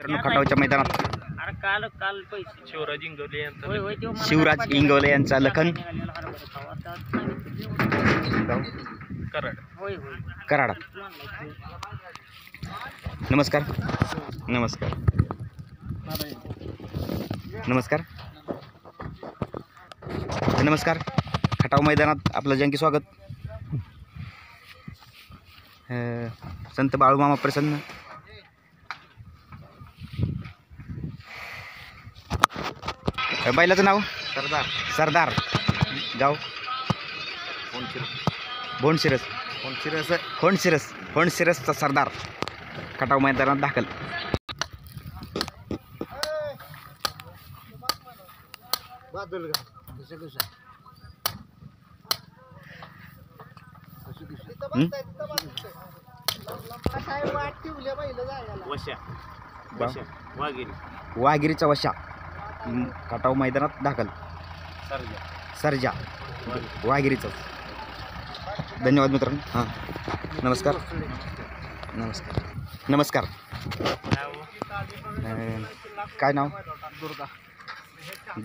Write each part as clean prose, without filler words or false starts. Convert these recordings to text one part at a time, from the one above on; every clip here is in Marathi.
खटावच्या मैदानात शिवराज इंगवले यांचा लखन कराड. नमस्कार नमस्कार नमस्कार नमस्कार. खटाव मैदानात आपलं जंकी स्वागत. संत बाळूमामा प्रसन्न. बैलाचं नाव सरदार. सरदार. गाव भोंडशिरस. होंडशिरसचा सरदार खटाव मैदानात दाखल. वाघिरीचा वशा खटाव मैदानात दाखल. सर्जा वाघिरीचा. धन्यवाद मित्रांनो. हां नमस्कार नमस्कार नमस्कार. काय नाव?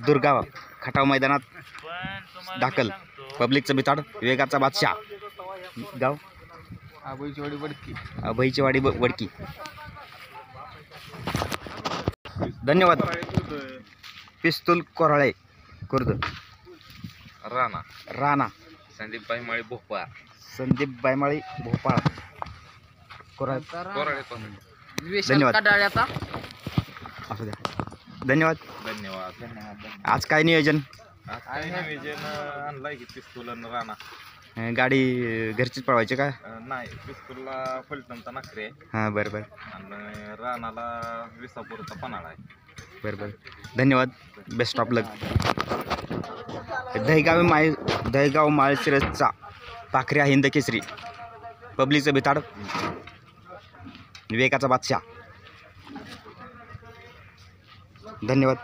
दुर्गा. खटाव मैदानात दाखल. पब्लिकचं बिताड. वेगाचा बादशाह. गाव अभयचीवाडी वडकी. धन्यवाद. पिस्तूल कोराळे खुर्द. राणा संदीप बाईमाळी भोपाळ. भोपाळ कोराळे. धन्यवाद. असू द्या. धन्यवाद. आज काय नियोजन? आणलाय की पिस्तूल आणि राणा. गाडी घरचीच पळवायची का? नाही, पिस्तूलला फलटणचा नाकरे आहे. हां बरं बरं आणि राणाला विसापूरचा पन्हाळा आहे. बरं. धन्यवाद. बेस्ट ऑफ लक. दहेगाव माळशिरसचा पाखऱ्या हिंद केसरी. पब्लिकचं बिताड. वेगाचा बादशाह. धन्यवाद.